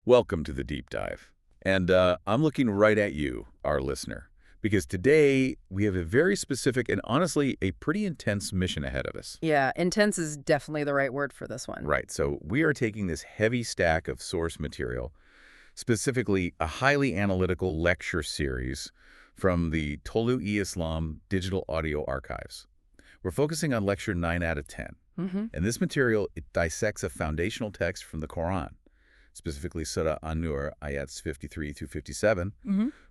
Welcome to the deep dive. And I'm looking right at you, our listener, because today we have a very specific and honestly a pretty intense mission ahead of us. Yeah, intense is definitely the right word for this one. Right, so we are taking this heavy stack of source material, specifically a highly analytical lecture series from the Tolu-e-Islam Digital Audio Archives. We're focusing on lecture 9 out of 10. And this material, it dissects a foundational text from the Quran, specifically Surah An-Nur, Ayats 53 through 57.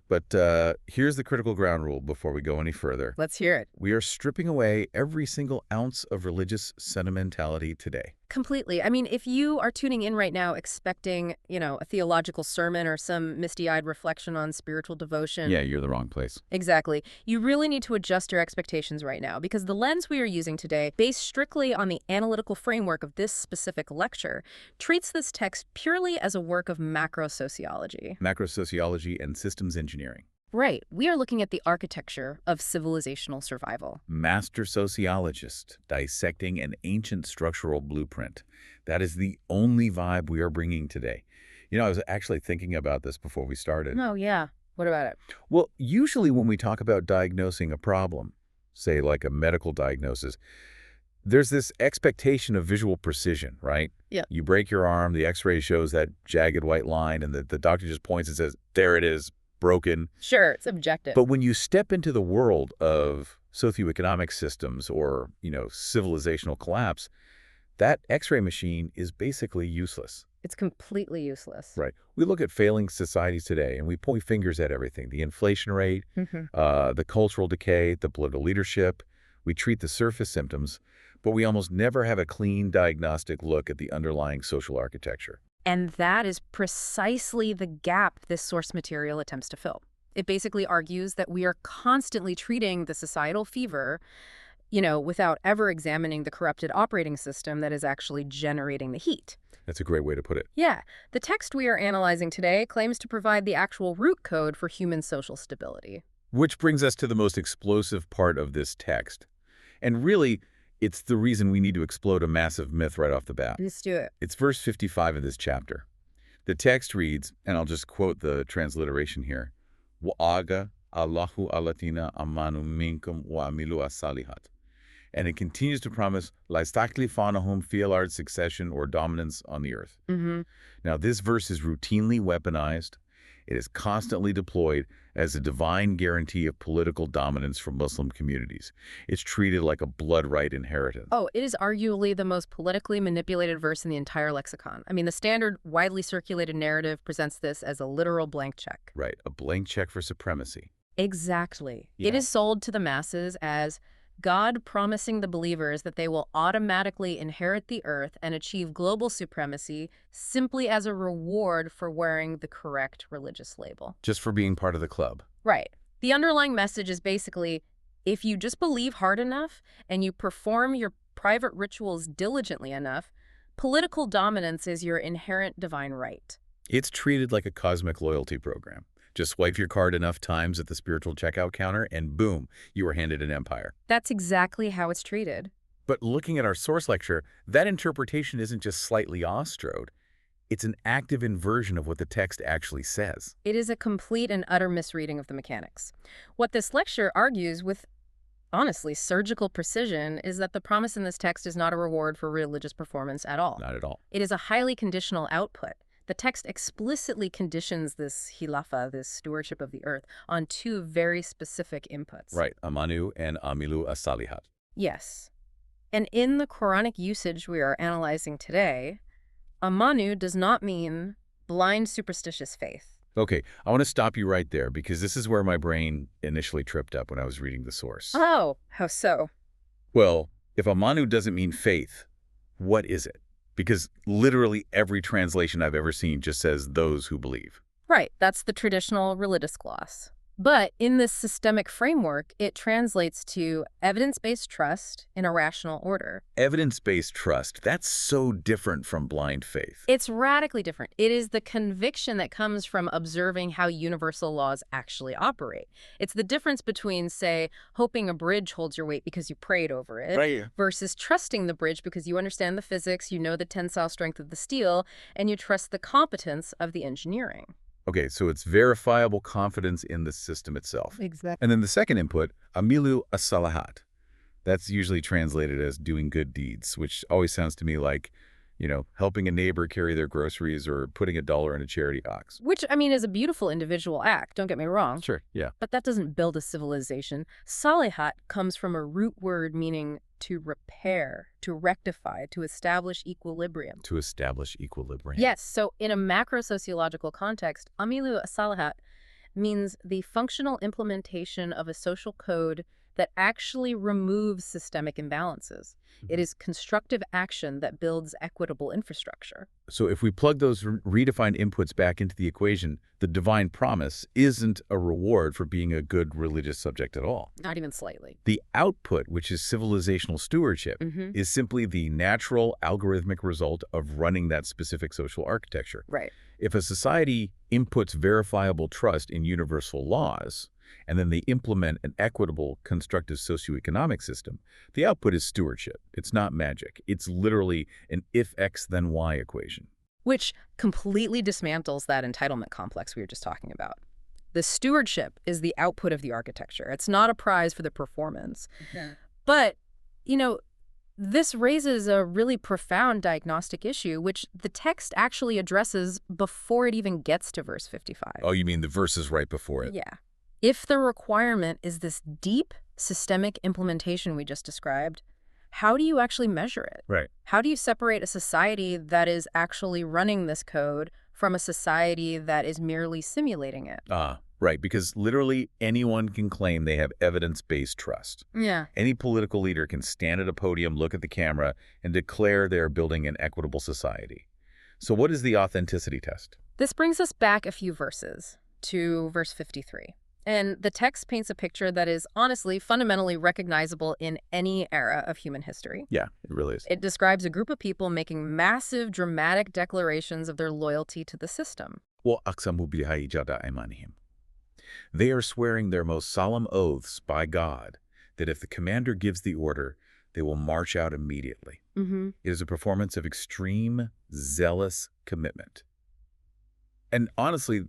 But here's the critical ground rule before we go any further. Let's hear it. We are stripping away every single ounce of religious sentimentality today. Completely. I mean, if you are tuning in right now expecting, a theological sermon or some misty-eyed reflection on spiritual devotion. Yeah, you're the wrong place. Exactly. You really need to adjust your expectations right now because the lens we are using today, based strictly on the analytical framework of this specific lecture, treats this text purely as a work of macro-sociology. Macro-sociology and systems engineering. Right. We are looking at the architecture of civilizational survival. Master sociologist dissecting an ancient structural blueprint. That is the only vibe we are bringing today. I was actually thinking about this before we started. Oh, yeah. What about it? Well, usually when we talk about diagnosing a problem, say like a medical diagnosis, there's this expectation of visual precision, right? Yeah. You break your arm, the x-ray shows that jagged white line, and the doctor just points and says, there it is, broken. Sure, it's objective. But when you step into the world of socioeconomic systems or, civilizational collapse, that x-ray machine is basically useless. It's completely useless. Right. We look at failing societies today and we point fingers at everything. The inflation rate, the cultural decay, the political leadership. We treat the surface symptoms, but we almost never have a clean diagnostic look at the underlying social architecture. And that is precisely the gap this source material attempts to fill. It basically argues that we are constantly treating the societal fever, without ever examining the corrupted operating system that is actually generating the heat. That's a great way to put it. Yeah. The text we are analyzing today claims to provide the actual root code for human social stability. Which brings us to the most explosive part of this text. And really, it's the reason we need to explode a massive myth right off the bat. Let's do it. It's verse 55 of this chapter. The text reads, and I'll just quote the transliteration here, Wa'aga Allahu alatina amanu minkum wa amilu as-salihat. And it continues to promise la istaklifanahum fil ard succession or dominance on the earth. Now, this verse is routinely weaponized. It is constantly deployed as a divine guarantee of political dominance for Muslim communities. It's treated like a blood right inheritance. Oh, it is arguably the most politically manipulated verse in the entire lexicon. I mean, the standard, widely circulated narrative presents this as a literal blank check. Right, a blank check for supremacy. Exactly. Yeah. It is sold to the masses as God promising the believers that they will automatically inherit the earth and achieve global supremacy simply as a reward for wearing the correct religious label. Just for being part of the club. Right. The underlying message is basically, if you just believe hard enough and you perform your private rituals diligently enough, political dominance is your inherent divine right. It's treated like a cosmic loyalty program. Just swipe your card enough times at the spiritual checkout counter and boom, you are handed an empire. That's exactly how it's treated. But looking at our source lecture, that interpretation isn't just slightly off-strode. It's an active inversion of what the text actually says. It is a complete and utter misreading of the mechanics. What this lecture argues with, honestly, surgical precision is that the promise in this text is not a reward for religious performance at all. Not at all. It is a highly conditional output. The text explicitly conditions this Khilafat, this stewardship of the earth, on two very specific inputs. Right, amanu and amilu as-salihat. Yes. And in the Quranic usage we are analyzing today, amanu does not mean blind superstitious faith. Okay, I want to stop you right there because this is where my brain initially tripped up when I was reading the source. Oh, how so? Well, if amanu doesn't mean faith, what is it? Because literally every translation I've ever seen just says those who believe. Right, that's the traditional religious gloss. But in this systemic framework, it translates to evidence-based trust in a rational order. Evidence-based trust, that's so different from blind faith. It's radically different. It is the conviction that comes from observing how universal laws actually operate. It's the difference between, say, hoping a bridge holds your weight because you prayed over it, Right. versus trusting the bridge because you understand the physics, you know the tensile strength of the steel, and you trust the competence of the engineering. Okay, so it's verifiable confidence in the system itself. Exactly. And then the second input, amilu as-salahat. That's usually translated as doing good deeds, which always sounds to me like, helping a neighbor carry their groceries or putting $1 in a charity box. Which, I mean, is a beautiful individual act, don't get me wrong. Sure, yeah. But that doesn't build a civilization. Salihat comes from a root word meaning to repair, to rectify, to establish equilibrium. To establish equilibrium. Yes, so in a macro-sociological context, amilu as-salahat means the functional implementation of a social code that actually removes systemic imbalances. It is constructive action that builds equitable infrastructure. So if we plug those redefined inputs back into the equation, the divine promise isn't a reward for being a good religious subject at all. Not even slightly. The output, which is civilizational stewardship, is simply the natural algorithmic result of running that specific social architecture. Right. If a society inputs verifiable trust in universal laws, and then they implement an equitable, constructive socioeconomic system, the output is stewardship. It's not magic. It's literally an if X, then Y equation. Which completely dismantles that entitlement complex we were just talking about. The stewardship is the output of the architecture. It's not a prize for the performance. Okay. But, this raises a really profound diagnostic issue, which the text actually addresses before it even gets to verse 55. Oh, you mean the verses right before it? Yeah. If the requirement is this deep systemic implementation we just described, how do you actually measure it? Right. How do you separate a society that is actually running this code from a society that is merely simulating it? Right, because literally anyone can claim they have evidence-based trust. Yeah. Any political leader can stand at a podium, look at the camera, and declare they're building an equitable society. So what is the authenticity test? This brings us back a few verses to verse 53. And the text paints a picture that is honestly fundamentally recognizable in any era of human history. Yeah, it really is. It describes a group of people making massive, dramatic declarations of their loyalty to the system. They are swearing their most solemn oaths by God that if the commander gives the order, they will march out immediately. It is a performance of extreme, zealous commitment. And honestly,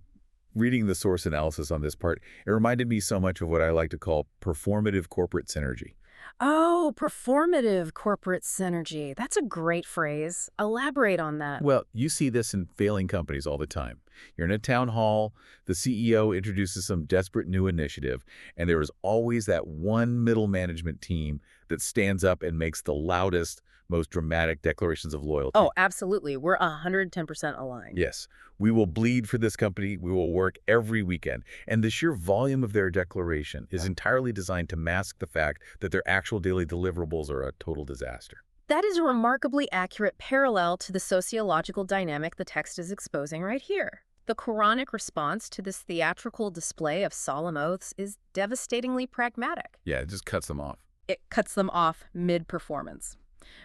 reading the source analysis on this part, it reminded me so much of what I like to call performative corporate synergy. Oh, performative corporate synergy. That's a great phrase. Elaborate on that. Well, you see this in failing companies all the time. You're in a town hall, the CEO introduces some desperate new initiative, and there is always that one middle management team that stands up and makes the loudest, most dramatic declarations of loyalty. Oh, absolutely. We're 110% aligned. Yes. We will bleed for this company. We will work every weekend. And the sheer volume of their declaration is entirely designed to mask the fact that their actual daily deliverables are a total disaster. That is a remarkably accurate parallel to the sociological dynamic the text is exposing right here. The Quranic response to this theatrical display of solemn oaths is devastatingly pragmatic. Yeah, it just cuts them off. It cuts them off mid-performance.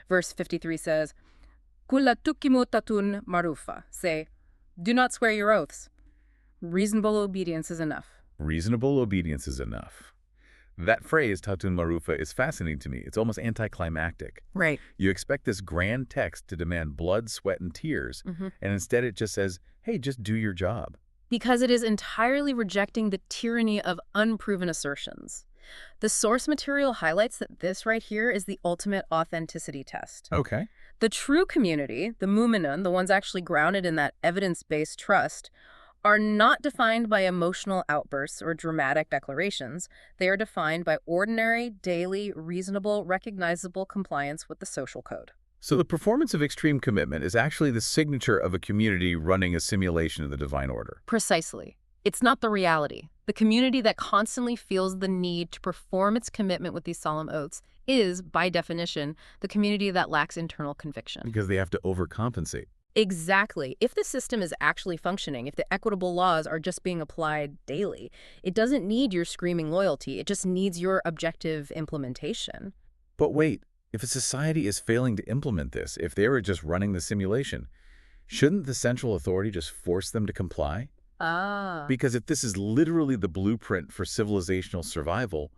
Verse 53 says, Kulla tukimutatun marufa. Say, do not swear your oaths. Reasonable obedience is enough. Reasonable obedience is enough. That phrase, tatun marufa, is fascinating to me. It's almost anticlimactic. Right. You expect this grand text to demand blood, sweat, and tears, and instead it just says, hey, just do your job. Because it is entirely rejecting the tyranny of unproven assertions. The source material highlights that this right here is the ultimate authenticity test. Okay. The true community, the mu'minun, the ones actually grounded in that evidence-based trust, are not defined by emotional outbursts or dramatic declarations. They are defined by ordinary, daily, reasonable, recognizable compliance with the social code. So the performance of extreme commitment is actually the signature of a community running a simulation of the divine order. Precisely. It's not the reality. The community that constantly feels the need to perform its commitment with these solemn oaths is, by definition, the community that lacks internal conviction. Because they have to overcompensate. Exactly. If the system is actually functioning, if the equitable laws are just being applied daily, it doesn't need your screaming loyalty. It just needs your objective implementation. But wait, if a society is failing to implement this, if they were just running the simulation, shouldn't the central authority just force them to comply? Ah. Because if this is literally the blueprint for civilizational survival,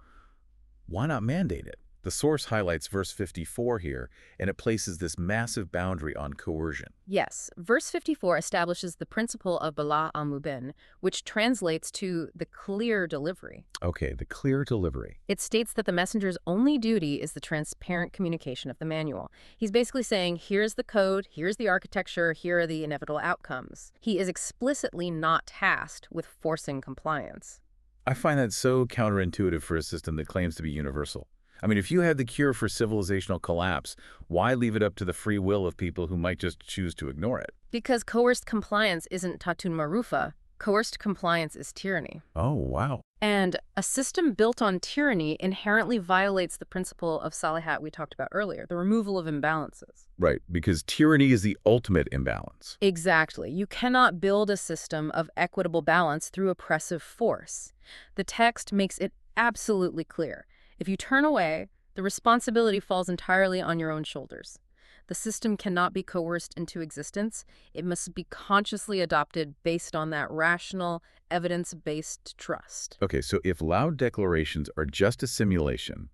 why not mandate it? The source highlights verse 54 here, and it places this massive boundary on coercion. Yes, verse 54 establishes the principle of Bala al-Mubin, which translates to the clear delivery. Okay, the clear delivery. It states that the messenger's only duty is the transparent communication of the manual. He's basically saying, here's the code, here's the architecture, here are the inevitable outcomes. He is explicitly not tasked with forcing compliance. I find that so counterintuitive for a system that claims to be universal. I mean, if you had the cure for civilizational collapse, why leave it up to the free will of people who might just choose to ignore it? Because coerced compliance isn't tatun marufa. Coerced compliance is tyranny. Oh, wow. And a system built on tyranny inherently violates the principle of salihat we talked about earlier, the removal of imbalances. Right, because tyranny is the ultimate imbalance. Exactly. You cannot build a system of equitable balance through oppressive force. The text makes it absolutely clear. If you turn away, the responsibility falls entirely on your own shoulders. The system cannot be coerced into existence. It must be consciously adopted based on that rational, evidence-based trust. Okay, so if loud declarations are just a simulation,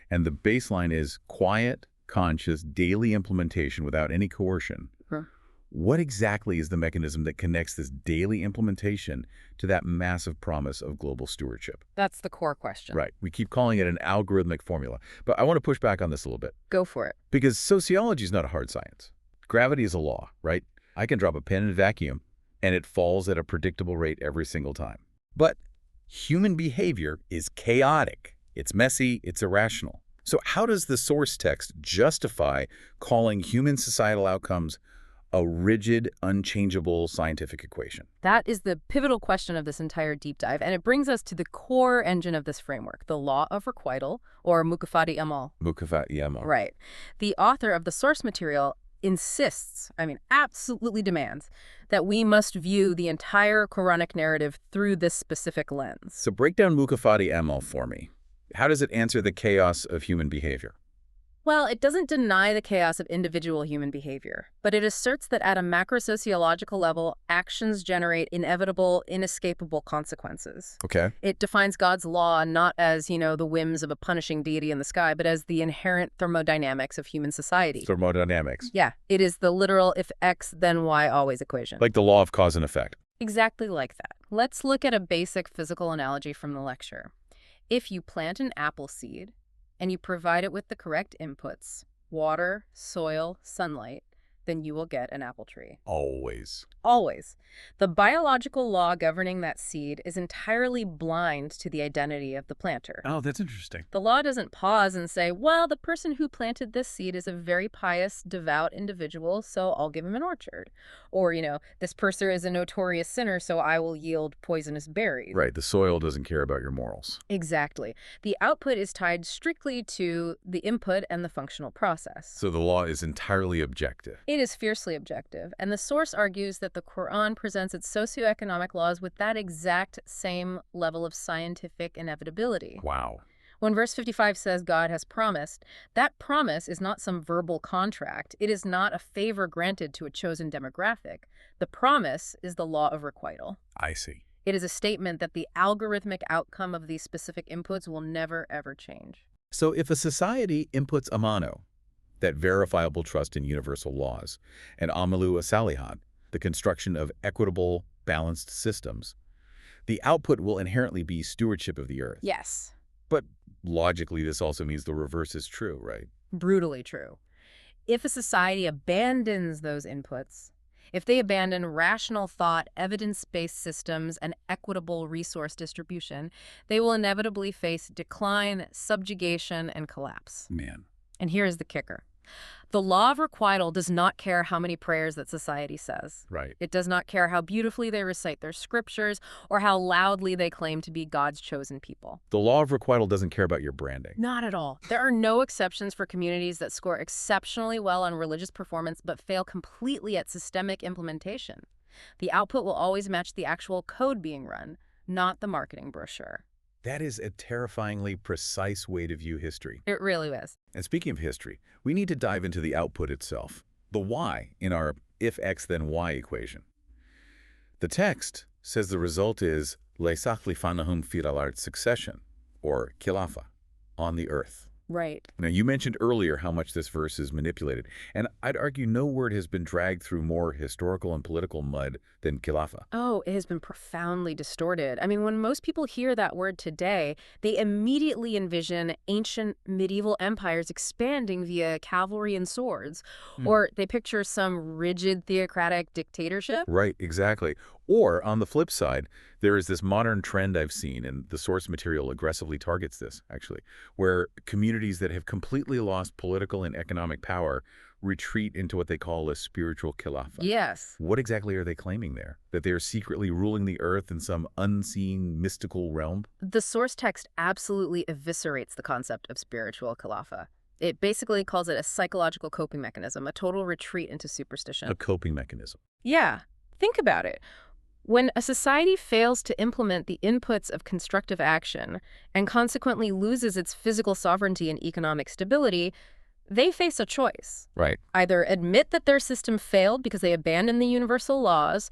and the baseline is quiet, conscious, daily implementation without any coercion, what exactly is the mechanism that connects this daily implementation to that massive promise of global stewardship? That's the core question. Right. We keep calling it an algorithmic formula, but I want to push back on this a little bit. Go for it. Because sociology is not a hard science. Gravity is a law, right? I can drop a pin in a vacuum, and it falls at a predictable rate every single time. But human behavior is chaotic. It's messy. It's irrational. So how does the source text justify calling human societal outcomes a rigid, unchangeable scientific equation? That is the pivotal question of this entire deep dive, and it brings us to the core engine of this framework, the law of requital, or Mulooktiyat Amal. Mulooktiyat Amal. Right. The author of the source material insists, absolutely demands, that we must view the entire Quranic narrative through this specific lens. So break down Mulooktiyat Amal for me. How does it answer the chaos of human behavior? Well, it doesn't deny the chaos of individual human behavior, but it asserts that at a macro-sociological level, actions generate inevitable, inescapable consequences. Okay. It defines God's law not as, the whims of a punishing deity in the sky, but as the inherent thermodynamics of human society. Thermodynamics. Yeah, it is the literal if X, then Y always equation. Like the law of cause and effect. Exactly like that. Let's look at a basic physical analogy from the lecture. If you plant an apple seed, and you provide it with the correct inputs, water, soil, sunlight, then you will get an apple tree. Always. Always. The biological law governing that seed is entirely blind to the identity of the planter. Oh, that's interesting. The law doesn't pause and say, well, the person who planted this seed is a very pious, devout individual, so I'll give him an orchard. Or, this person is a notorious sinner, so I will yield poisonous berries. Right, the soil doesn't care about your morals. Exactly. The output is tied strictly to the input and the functional process. So the law is entirely objective. It is fiercely objective, and the source argues that the Quran presents its socioeconomic laws with that exact same level of scientific inevitability. Wow. When verse 55 says God has promised, that promise is not some verbal contract. It is not a favor granted to a chosen demographic. The promise is the law of requital. I see. It is a statement that the algorithmic outcome of these specific inputs will never, ever change. So if a society inputs amano, that verifiable trust in universal laws, and amalu salihat, the construction of equitable, balanced systems, the output will inherently be stewardship of the earth. Yes. But logically, this also means the reverse is true, right? Brutally true. If a society abandons those inputs, if they abandon rational thought, evidence-based systems, and equitable resource distribution, they will inevitably face decline, subjugation, and collapse. Man. And here is the kicker. The law of requital does not care how many prayers that society says. Right. It does not care how beautifully they recite their scriptures or how loudly they claim to be God's chosen people. The law of requital doesn't care about your branding. Not at all. There are no exceptions for communities that score exceptionally well on religious performance but fail completely at systemic implementation. The output will always match the actual code being run, not the marketing brochure. That is a terrifyingly precise way to view history. It really is. And speaking of history, we need to dive into the output itself, the why in our if X then Y equation. The text says the result is لَيْسَخْلِفَنَّهُمْ فِي الْأَرْضِ succession, or Khilafat, on the earth. Right. Now, you mentioned earlier how much this verse is manipulated, and I'd argue no word has been dragged through more historical and political mud than Khilafat. Oh, it has been profoundly distorted. I mean, when most people hear that word today, they immediately envision ancient medieval empires expanding via cavalry and swords, or they picture some rigid theocratic dictatorship. Right, exactly. Or, on the flip side, there is this modern trend I've seen, and the source material aggressively targets this, actually, where communities that have completely lost political and economic power retreat into what they call a spiritual khilafah. Yes. What exactly are they claiming there? That they are secretly ruling the earth in some unseen, mystical realm? The source text absolutely eviscerates the concept of spiritual khilafah. It basically calls it a psychological coping mechanism, a total retreat into superstition. A coping mechanism. Yeah. Think about it. When a society fails to implement the inputs of constructive action and consequently loses its physical sovereignty and economic stability, they face a choice. Right. Either admit that their system failed because they abandoned the universal laws,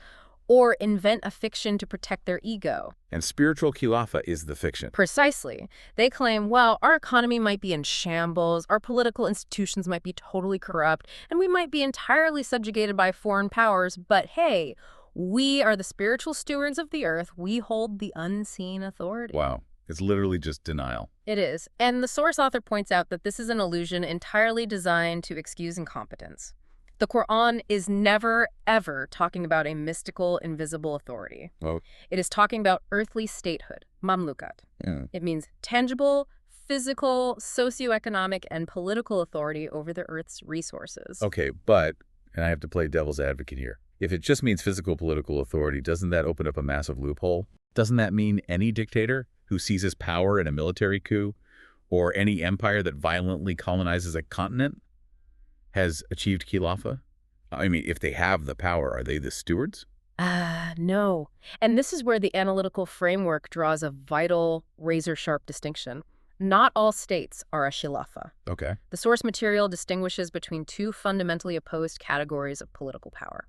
or invent a fiction to protect their ego. And spiritual khilafah is the fiction. Precisely. They claim, well, our economy might be in shambles, our political institutions might be totally corrupt, and we might be entirely subjugated by foreign powers, but hey, we are the spiritual stewards of the earth. We hold the unseen authority. Wow. It's literally just denial. It is. And the source author points out that this is an illusion entirely designed to excuse incompetence. The Quran is never, ever talking about a mystical, invisible authority. Oh. It is talking about earthly statehood, Mulooktiyat. Yeah. It means tangible, physical, socioeconomic, and political authority over the earth's resources. Okay, but, and I have to play devil's advocate here, if it just means physical political authority, doesn't that open up a massive loophole? Doesn't that mean any dictator who seizes power in a military coup, or any empire that violently colonizes a continent, has achieved khilafah? I mean, if they have the power, are they the stewards? No. And this is where the analytical framework draws a vital, razor-sharp distinction. Not all states are a khilafah. Okay. The source material distinguishes between two fundamentally opposed categories of political power.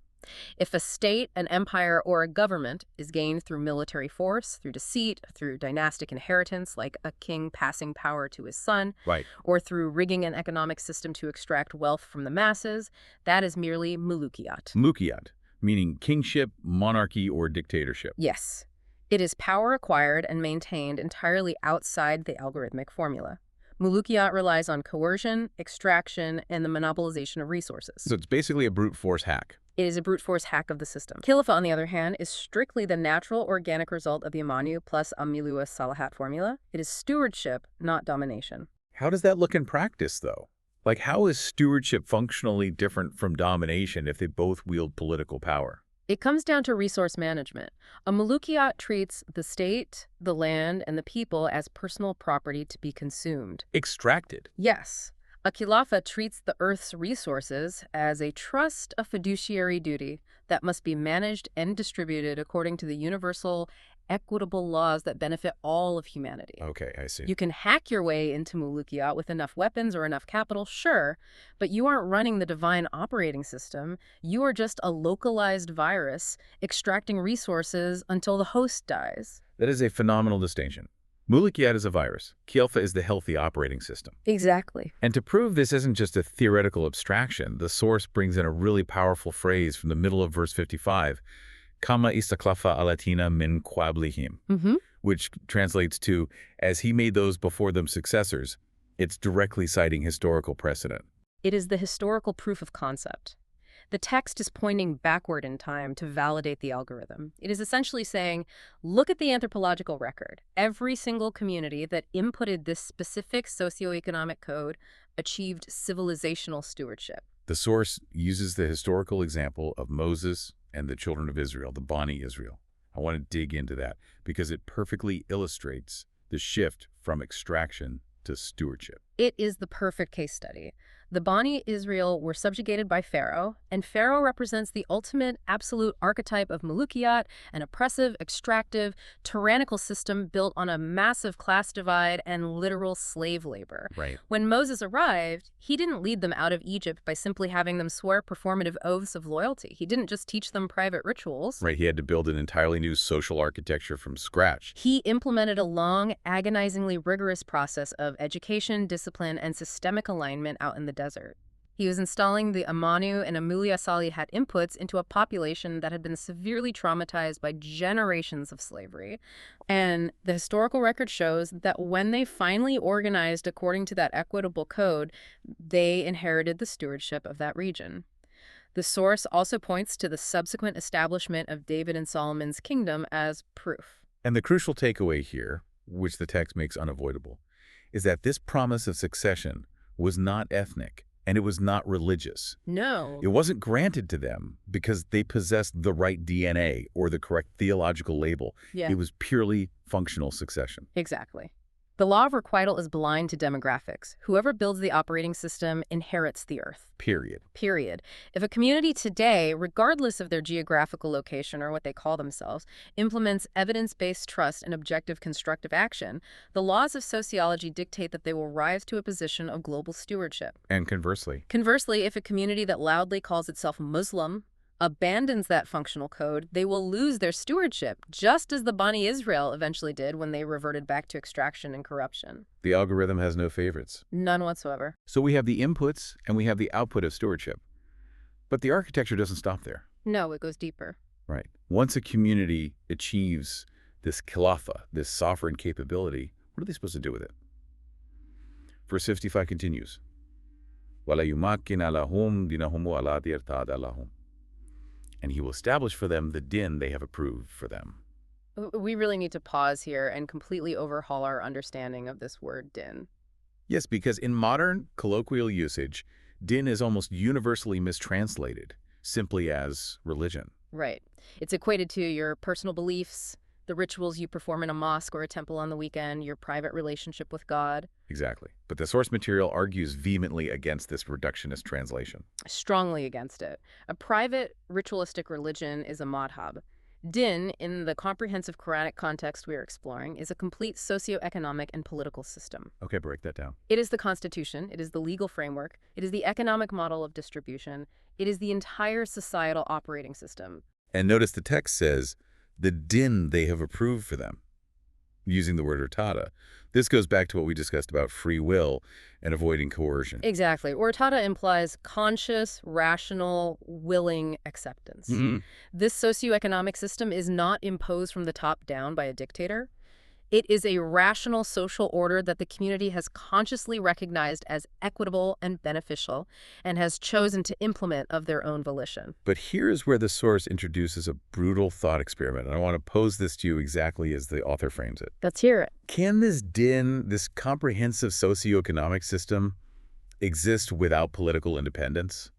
If a state, an empire, or a government is gained through military force, through deceit, through dynastic inheritance, like a king passing power to his son, Right. or through rigging an economic system to extract wealth from the masses, that is merely Mulooktiyat. Mulooktiyat, meaning kingship, monarchy, or dictatorship. Yes. It is power acquired and maintained entirely outside the algorithmic formula. Mulooktiyat relies on coercion, extraction, and the monopolization of resources. So it's basically a brute force hack. It is a brute force hack of the system. Khilafat, on the other hand, is strictly the natural, organic result of the Imanu plus Amilu Salahat formula. It is stewardship, not domination. How does that look in practice, though? Like, how is stewardship functionally different from domination if they both wield political power? It comes down to resource management. A Mulooktiyat treats the state, the land, and the people as personal property to be consumed. Extracted. Yes. A Khilafat treats the earth's resources as a trust, a fiduciary duty that must be managed and distributed according to the universal, equitable laws that benefit all of humanity. Okay, I see. You can hack your way into Mulooktiyat with enough weapons or enough capital, sure, but you aren't running the divine operating system. You are just a localized virus extracting resources until the host dies. That is a phenomenal distinction. Mulooktiyat is a virus. Khilafah is the healthy operating system. Exactly. And to prove this isn't just a theoretical abstraction, the source brings in a really powerful phrase from the middle of verse 55, Kama Istikhlafa alatina min qablihim, which translates to, as he made those before them successors. It's directly citing historical precedent. It is the historical proof of concept. The text is pointing backward in time to validate the algorithm. It is essentially saying, look at the anthropological record. Every single community that inputted this specific socioeconomic code achieved civilizational stewardship. The source uses the historical example of Moses and the children of Israel, the Bani Israel. I want to dig into that because it perfectly illustrates the shift from extraction to stewardship. It is the perfect case study. The Bani Israel were subjugated by Pharaoh, and Pharaoh represents the ultimate absolute archetype of Mulooktiyat, an oppressive, extractive, tyrannical system built on a massive class divide and literal slave labor. Right. When Moses arrived, he didn't lead them out of Egypt by simply having them swear performative oaths of loyalty. He didn't just teach them private rituals. Right, he had to build an entirely new social architecture from scratch. He implemented a long, agonizingly rigorous process of education, discipline, and systemic alignment out in the desert. He was installing the Amanu and Amulia Salihat inputs into a population that had been severely traumatized by generations of slavery. And the historical record shows that when they finally organized according to that equitable code, they inherited the stewardship of that region. The source also points to the subsequent establishment of David and Solomon's kingdom as proof. And the crucial takeaway here, which the text makes unavoidable, is that this promise of succession was not ethnic, and it was not religious. No. It wasn't granted to them because they possessed the right DNA or the correct theological label. Yeah. It was purely functional succession. Exactly. The law of requital is blind to demographics. Whoever builds the operating system inherits the earth. Period. Period. If a community today, regardless of their geographical location or what they call themselves, implements evidence-based trust and objective constructive action, the laws of sociology dictate that they will rise to a position of global stewardship. And conversely. Conversely, if a community that loudly calls itself Muslim abandons that functional code, they will lose their stewardship, just as the Bani Israel eventually did when they reverted back to extraction and corruption. The algorithm has no favorites. None whatsoever. So we have the inputs and we have the output of stewardship. But the architecture doesn't stop there. No, it goes deeper. Right. Once a community achieves this khilafat, this sovereign capability, what are they supposed to do with it? Verse 55 continues. وَلَا يُمَكِّنَ لَهُمْ دِينَهُمْ وَلَا يَرْتَادَ لَهُمْ. And he will establish for them the din they have approved for them. We really need to pause here and completely overhaul our understanding of this word din. Yes, because in modern colloquial usage, din is almost universally mistranslated simply as religion. Right. It's equated to your personal beliefs, the rituals you perform in a mosque or a temple on the weekend, your private relationship with God. Exactly. But the source material argues vehemently against this reductionist translation. Strongly against it. A private ritualistic religion is a madhab. Din, in the comprehensive Quranic context we are exploring, is a complete socioeconomic and political system. Okay, break that down. It is the constitution, it is the legal framework, it is the economic model of distribution, it is the entire societal operating system. And notice the text says, the din they have approved for them, using the word urtada. This goes back to what we discussed about free will and avoiding coercion. Exactly. Urtada implies conscious, rational, willing acceptance. Mm-hmm. This socioeconomic system is not imposed from the top down by a dictator. It is a rational social order that the community has consciously recognized as equitable and beneficial and has chosen to implement of their own volition. But here's where the source introduces a brutal thought experiment. And I want to pose this to you exactly as the author frames it. Let's hear it. Can this din, this comprehensive socioeconomic system, exist without political independence?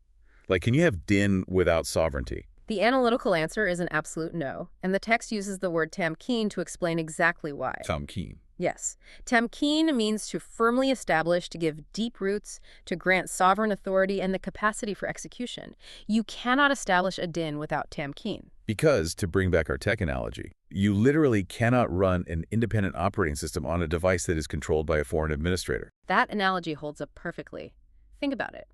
Like, can you have din without sovereignty? The analytical answer is an absolute no, and the text uses the word tamkeen to explain exactly why. Tamkeen. Yes. Tamkeen means to firmly establish, to give deep roots, to grant sovereign authority and the capacity for execution. You cannot establish a din without tamkeen. Because, to bring back our tech analogy, you literally cannot run an independent operating system on a device that is controlled by a foreign administrator. That analogy holds up perfectly. Think about it.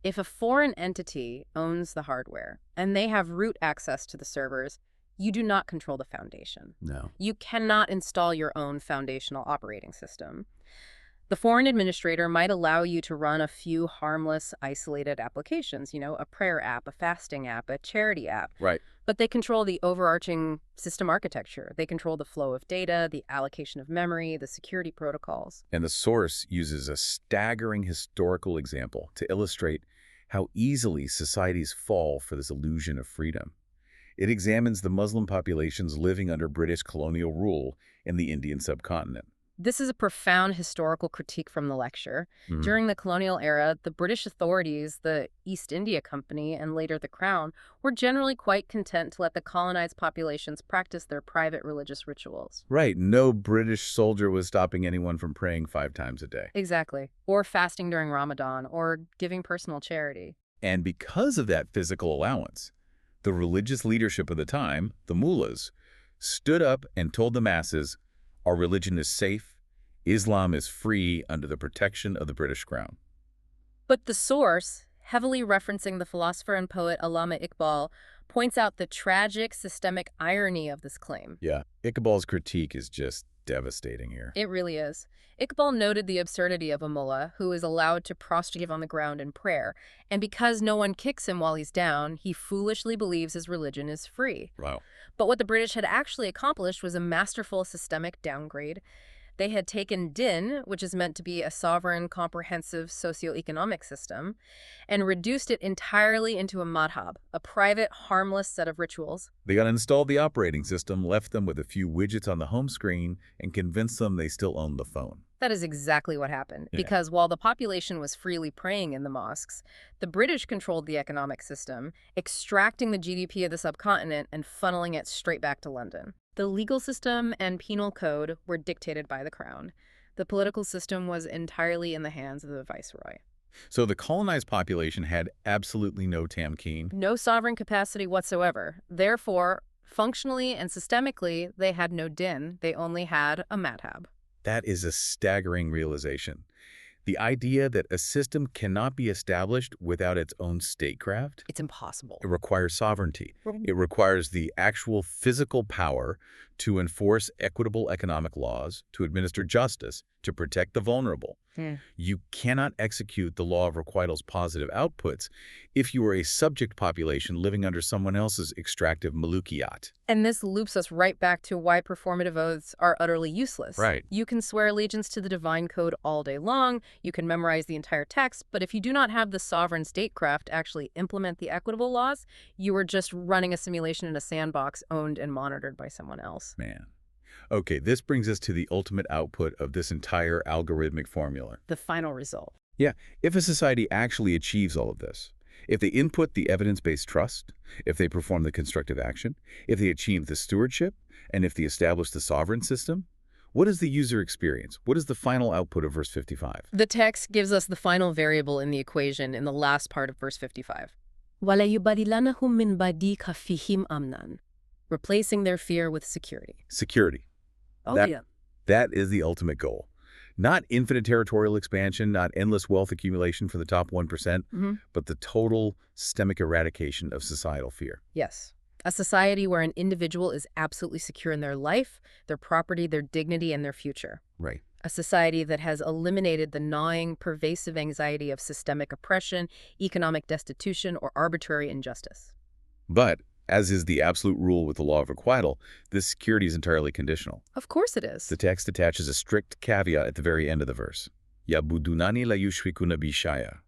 If a foreign entity owns the hardware and they have root access to the servers, you do not control the foundation. No. You cannot install your own foundational operating system. The foreign administrator might allow you to run a few harmless, isolated applications, a prayer app, a fasting app, a charity app. Right. But they control the overarching system architecture. They control the flow of data, the allocation of memory, the security protocols. And the source uses a staggering historical example to illustrate how easily societies fall for this illusion of freedom. It examines the Muslim populations living under British colonial rule in the Indian subcontinent. This is a profound historical critique from the lecture. Mhm. During the colonial era, the British authorities, the East India Company, and later the Crown, were generally quite content to let the colonized populations practice their private religious rituals. Right. No British soldier was stopping anyone from praying 5 times a day. Exactly. Or fasting during Ramadan, or giving personal charity. And because of that physical allowance, the religious leadership of the time, the mullahs, stood up and told the masses, our religion is safe, Islam is free under the protection of the British Crown. But the source, heavily referencing the philosopher and poet Allama Iqbal, points out the tragic systemic irony of this claim. Yeah, Iqbal's critique is just devastating here. It really is. Iqbal noted the absurdity of a mullah who is allowed to prostrate on the ground in prayer, and because no one kicks him while he's down, he foolishly believes his religion is free. Wow. But what the British had actually accomplished was a masterful systemic downgrade. They had taken Deen, which is meant to be a sovereign, comprehensive socioeconomic system, and reduced it entirely into a madhab, a private, harmless set of rituals. They uninstalled the operating system, left them with a few widgets on the home screen, and convinced them they still owned the phone. That is exactly what happened, Yeah. because while the population was freely praying in the mosques, the British controlled the economic system, extracting the GDP of the subcontinent and funneling it straight back to London. The legal system and penal code were dictated by the Crown. The political system was entirely in the hands of the viceroy. So the colonized population had absolutely no tamkeen. No sovereign capacity whatsoever. Therefore, functionally and systemically, they had no din. They only had a madhab. That is a staggering realization. The idea that a system cannot be established without its own statecraft. It's impossible. It requires sovereignty. It requires the actual physical power to enforce equitable economic laws, to administer justice, to protect the vulnerable. You cannot execute the law of requital's positive outputs if you are a subject population living under someone else's extractive Mulooktiyat. And this loops us right back to why performative oaths are utterly useless. Right. You can swear allegiance to the divine code all day long, you can memorize the entire text, but if you do not have the sovereign statecraft to actually implement the equitable laws, you are just running a simulation in a sandbox owned and monitored by someone else. Man. Okay, this brings us to the ultimate output of this entire algorithmic formula. The final result. Yeah, if a society actually achieves all of this, if they input the evidence-based trust, if they perform the constructive action, if they achieve the stewardship, and if they establish the sovereign system, what is the user experience? What is the final output of verse 55? The text gives us the final variable in the equation in the last part of verse 55. وَلَيُبَدِّلَنَّهُم مِّن بَعْدِ خَوْفِهِمْ أَمْنًا. Replacing their fear with security. Security. Oh, That- yeah. That is the ultimate goal. Not infinite territorial expansion, not endless wealth accumulation for the top 1%, but the total systemic eradication of societal fear. Yes. A society where an individual is absolutely secure in their life, their property, their dignity, and their future. Right. A society that has eliminated the gnawing, pervasive anxiety of systemic oppression, economic destitution, or arbitrary injustice. But, as is the absolute rule with the law of requital, this security is entirely conditional. Of course it is. The text attaches a strict caveat at the very end of the verse. Yabudunani la yushrikuna bi shay'a,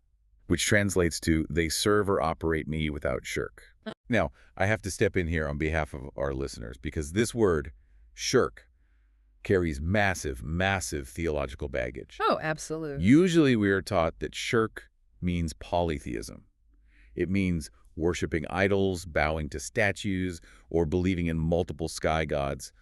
which translates to, they serve or operate me without shirk. Now, I have to step in here on behalf of our listeners, because this word, shirk, carries massive, massive theological baggage. Oh, absolutely. Usually we are taught that shirk means polytheism. It means worshiping idols, bowing to statues, or believing in multiple sky gods.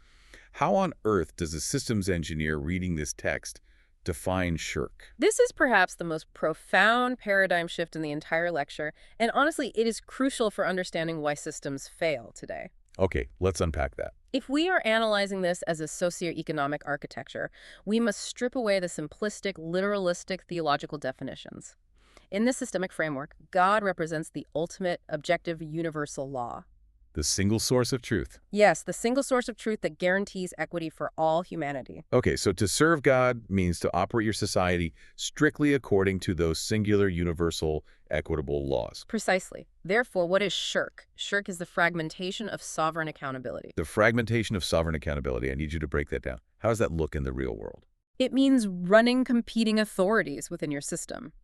How on earth does a systems engineer reading this text define shirk? This is perhaps the most profound paradigm shift in the entire lecture, and honestly, it is crucial for understanding why systems fail today. Okay, let's unpack that. If we are analyzing this as a socioeconomic architecture, we must strip away the simplistic, literalistic theological definitions. In this systemic framework, God represents the ultimate, objective, universal law. The single source of truth. Yes, the single source of truth that guarantees equity for all humanity. Okay, so to serve God means to operate your society strictly according to those singular, universal, equitable laws. Precisely. Therefore, what is shirk? Shirk is the fragmentation of sovereign accountability. The fragmentation of sovereign accountability. I need you to break that down. How does that look in the real world? It means running competing authorities within your system.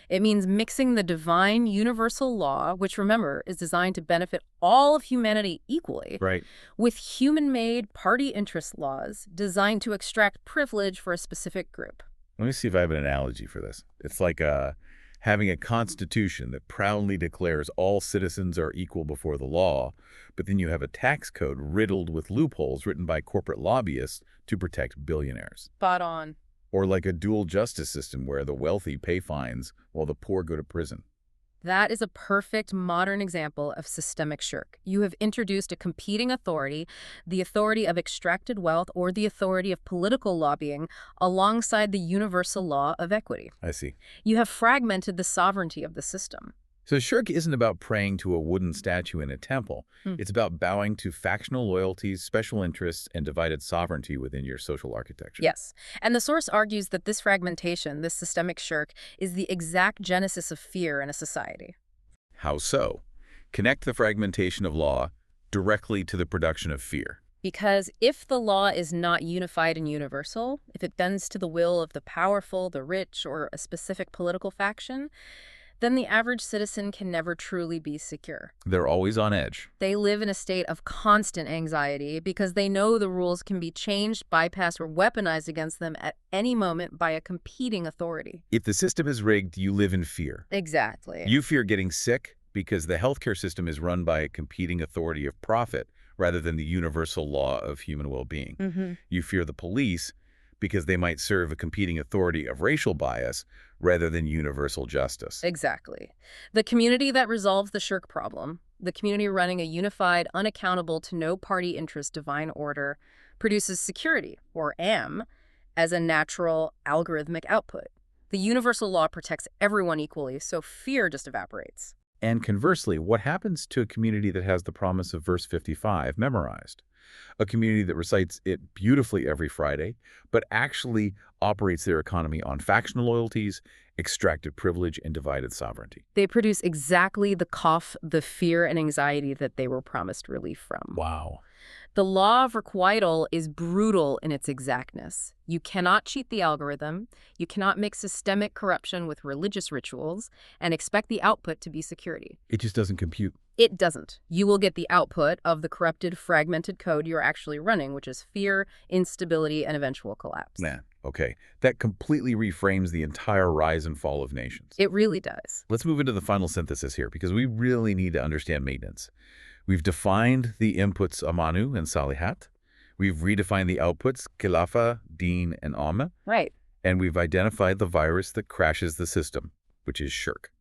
It means mixing the divine universal law, which, remember, is designed to benefit all of humanity equally, Right. with human-made party interest laws designed to extract privilege for a specific group. Let me see if I have an analogy for this. It's like having a constitution that proudly declares all citizens are equal before the law, but then you have a tax code riddled with loopholes written by corporate lobbyists to protect billionaires. Spot on. Or like a dual justice system where the wealthy pay fines while the poor go to prison. That is a perfect modern example of systemic shirk. You have introduced a competing authority, the authority of extracted wealth or the authority of political lobbying, alongside the universal law of equity. I see. You have fragmented the sovereignty of the system. So shirk isn't about praying to a wooden statue in a temple. It's about bowing to factional loyalties, special interests, and divided sovereignty within your social architecture. Yes. And the source argues that this fragmentation, this systemic shirk, is the exact genesis of fear in a society. How so? Connect the fragmentation of law directly to the production of fear. Because if the law is not unified and universal, if it bends to the will of the powerful, the rich, or a specific political faction, then the average citizen can never truly be secure. They're always on edge. They live in a state of constant anxiety because they know the rules can be changed, bypassed, or weaponized against them at any moment by a competing authority. If the system is rigged, you live in fear. Exactly. You fear getting sick because the healthcare system is run by a competing authority of profit rather than the universal law of human well-being. You fear the police because they might serve a competing authority of racial bias rather than universal justice. Exactly. The community that resolves the shirk problem, the community running a unified, unaccountable to no party interest divine order, produces security, or AM, as a natural algorithmic output. The universal law protects everyone equally, so fear just evaporates. And conversely, what happens to a community that has the promise of verse 55 memorized? A community that recites it beautifully every Friday, but actually operates their economy on factional loyalties, extracted privilege, and divided sovereignty. They produce exactly the cough, the fear and anxiety that they were promised relief from. Wow. The law of requital is brutal in its exactness. You cannot cheat the algorithm, you cannot mix systemic corruption with religious rituals, and expect the output to be security. It just doesn't compute. It doesn't. You will get the output of the corrupted, fragmented code you're actually running, which is fear, instability, and eventual collapse. Nah, okay. That completely reframes the entire rise and fall of nations. It really does. Let's move into the final synthesis here, because we really need to understand maintenance. We've defined the inputs amanu and salihat. We've redefined the outputs Khilafat, Deen, and Amal. Right. And we've identified the virus that crashes the system, which is shirk.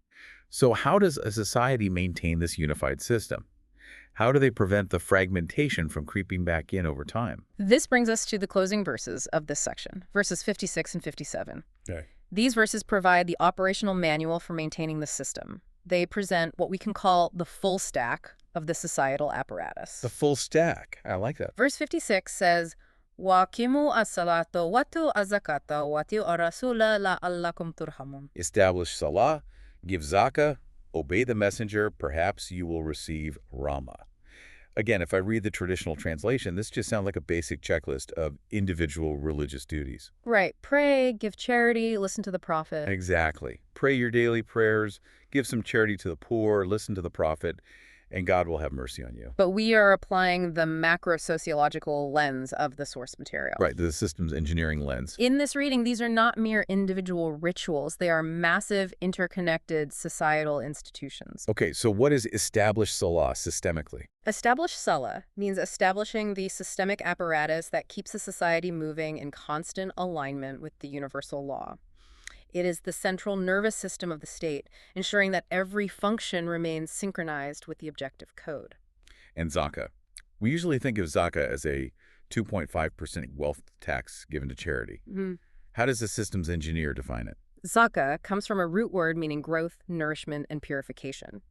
So how does a society maintain this unified system? How do they prevent the fragmentation from creeping back in over time? This brings us to the closing verses of this section, verses 56 and 57. Okay. These verses provide the operational manual for maintaining the system. They present what we can call the full stack of the societal apparatus. The full stack. I like that. Verse 56 says, وَأَقِيمُوا الصَّلَاةَ وَآتُوا الزَّكَاةَ وَأَطِيعُوا الرَّسُولَ لَعَلَّكُمْ تُرْحَمُونَ. Establish salah, give zakah, obey the messenger, perhaps you will receive rahmah. Again, if I read the traditional translation, this just sounds like a basic checklist of individual religious duties. Right. Pray, give charity, listen to the prophet. Exactly. Pray your daily prayers, give some charity to the poor, listen to the prophet, and God will have mercy on you. But we are applying the macro-sociological lens of the source material. Right, the systems engineering lens. In this reading, these are not mere individual rituals. They are massive, interconnected societal institutions. Okay, so what is established salah systemically? Established salah means establishing the systemic apparatus that keeps a society moving in constant alignment with the universal law. It is the central nervous system of the state, ensuring that every function remains synchronized with the objective code. And zakah. We usually think of zakah as a 2.5% wealth tax given to charity. How does the systems engineer define it? Zakah comes from a root word meaning growth, nourishment, and purification.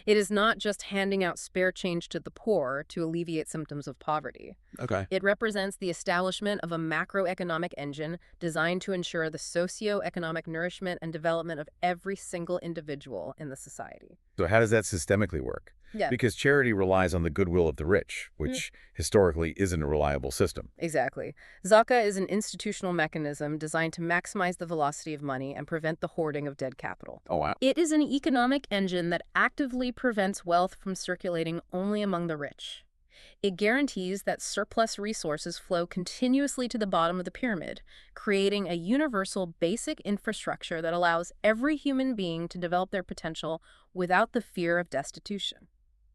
It is not just handing out spare change to the poor to alleviate symptoms of poverty. Okay. It represents the establishment of a macroeconomic engine designed to ensure the socio-economic nourishment and development of every single individual in the society. So how does that systemically work? Yeah. Because charity relies on the goodwill of the rich, which historically isn't a reliable system. Exactly. Zakat is an institutional mechanism designed to maximize the velocity of money and prevent the hoarding of dead capital. Oh, wow. It is an economic engine that actively prevents wealth from circulating only among the rich. It guarantees that surplus resources flow continuously to the bottom of the pyramid, creating a universal basic infrastructure that allows every human being to develop their potential without the fear of destitution.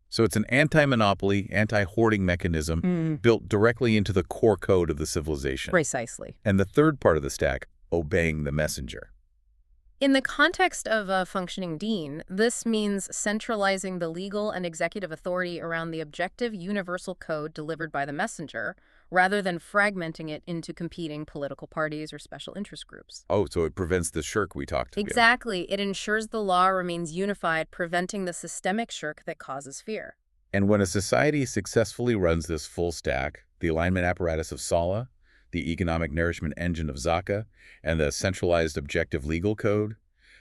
So it's an anti-monopoly, anti-hoarding mechanism built directly into the core code of the civilization. Precisely. And the third part of the stack, obeying the messenger. In the context of a functioning Deen, this means centralizing the legal and executive authority around the objective universal code delivered by the messenger, rather than fragmenting it into competing political parties or special interest groups. Oh, so it prevents the shirk we talked about. Exactly. It ensures the law remains unified, preventing the systemic shirk that causes fear. And when a society successfully runs this full stack, the alignment apparatus of Salah, the economic nourishment engine of Zakat, and the centralized objective legal code,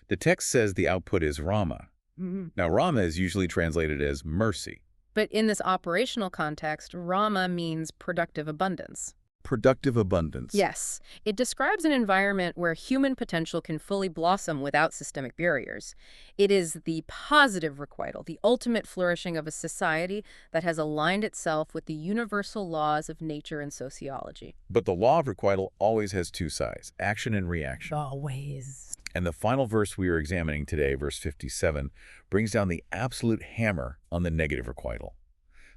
the text says the output is Rahma. Now, Rahma is usually translated as mercy. But in this operational context, Rahma means productive abundance. Productive abundance. Yes, it describes an environment where human potential can fully blossom without systemic barriers. It is the positive requital, the ultimate flourishing of a society that has aligned itself with the universal laws of nature and sociology. But the law of requital always has two sides, action and reaction. Always. And the final verse we are examining today, verse 57, brings down the absolute hammer on the negative requital.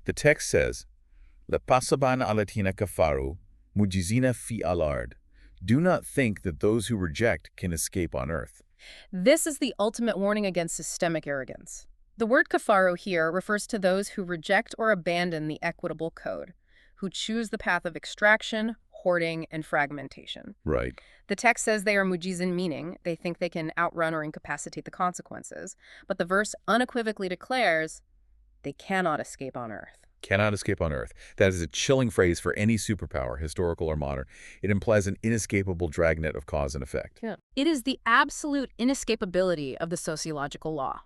The text says, "Lepasaban alatina kafaru, mujizina fi alard." Do not think that those who reject can escape on earth. This is the ultimate warning against systemic arrogance. The word kafaru here refers to those who reject or abandon the equitable code, who choose the path of extraction, hoarding, and fragmentation. Right. The text says they are mujizin, meaning they think they can outrun or incapacitate the consequences. But the verse unequivocally declares they cannot escape on earth. Cannot escape on earth. That is a chilling phrase for any superpower, historical or modern. It implies an inescapable dragnet of cause and effect. Yeah. It is the absolute inescapability of the sociological law.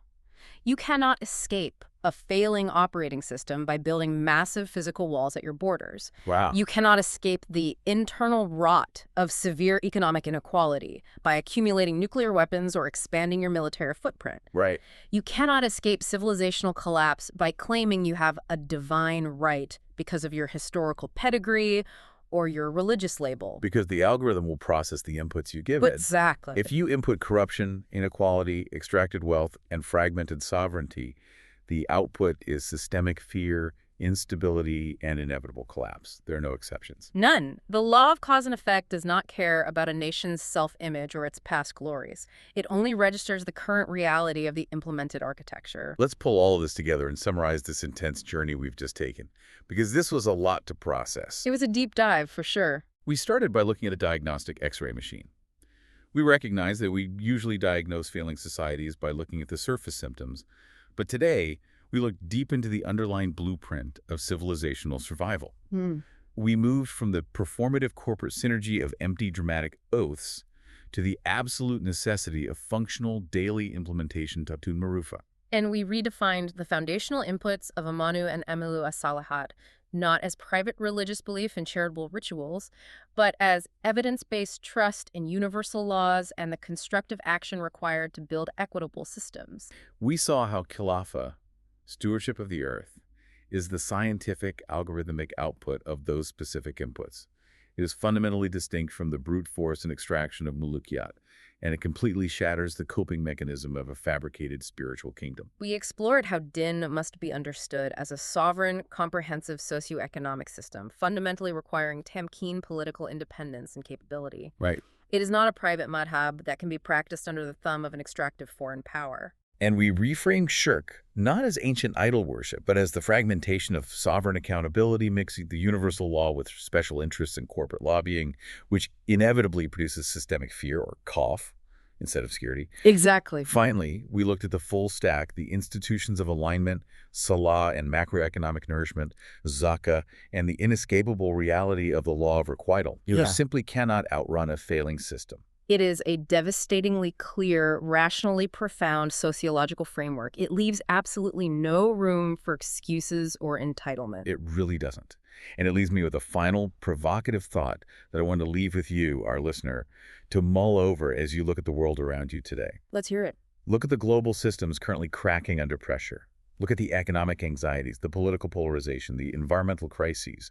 You cannot escape a failing operating system by building massive physical walls at your borders. Wow. You cannot escape the internal rot of severe economic inequality by accumulating nuclear weapons or expanding your military footprint. Right. You cannot escape civilizational collapse by claiming you have a divine right because of your historical pedigree or your religious label. Because the algorithm will process the inputs you give it. Exactly. If you input corruption, inequality, extracted wealth, and fragmented sovereignty, the output is systemic fear, instability, and inevitable collapse. There are no exceptions. None. The law of cause and effect does not care about a nation's self-image or its past glories. It only registers the current reality of the implemented architecture. Let's pull all of this together and summarize this intense journey we've just taken, because this was a lot to process. It was a deep dive, for sure. We started by looking at a diagnostic X-ray machine. We recognize that we usually diagnose failing societies by looking at the surface symptoms, but today we look deep into the underlying blueprint of civilizational survival. We moved from the performative corporate synergy of empty dramatic oaths to the absolute necessity of functional daily implementation tabtun marufa. And we redefined the foundational inputs of Amanu and Amilu as-Salihat, not as private religious belief and charitable rituals, but as evidence-based trust in universal laws and the constructive action required to build equitable systems. We saw how Khilafat, stewardship of the earth, is the scientific algorithmic output of those specific inputs. It is fundamentally distinct from the brute force and extraction of Mulooktiyat, and it completely shatters the coping mechanism of a fabricated spiritual kingdom. We explored how Din must be understood as a sovereign, comprehensive socioeconomic system, fundamentally requiring tamkeen political independence and capability. Right. It is not a private madhab that can be practiced under the thumb of an extractive foreign power. And we reframed shirk not as ancient idol worship, but as the fragmentation of sovereign accountability, mixing the universal law with special interests and corporate lobbying, which inevitably produces systemic fear or cough instead of security. Exactly. Finally, we looked at the full stack, the institutions of alignment, Salah and macroeconomic nourishment, Zakat, and the inescapable reality of the law of requital. You simply cannot outrun a failing system. It is a devastatingly clear, rationally profound sociological framework. It leaves absolutely no room for excuses or entitlement. It really doesn't. And it leaves me with a final provocative thought that I want to leave with you, our listener, to mull over as you look at the world around you today. Let's hear it. Look at the global systems currently cracking under pressure. Look at the economic anxieties, the political polarization, the environmental crises.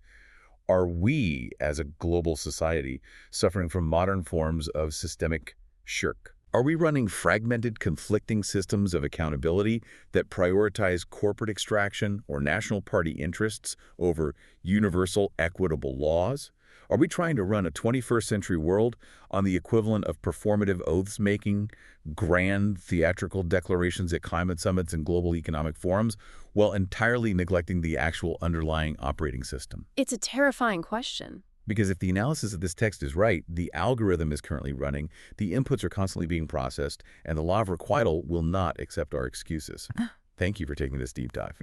Are we, as a global society, suffering from modern forms of systemic shirk? Are we running fragmented, conflicting systems of accountability that prioritize corporate extraction or national party interests over universal, equitable laws? Are we trying to run a 21st century world on the equivalent of performative oaths-making, grand theatrical declarations at climate summits and global economic forums, while entirely neglecting the actual underlying operating system? It's a terrifying question. Because if the analysis of this text is right, the algorithm is currently running, the inputs are constantly being processed, and the law of requital will not accept our excuses. Thank you for taking this deep dive.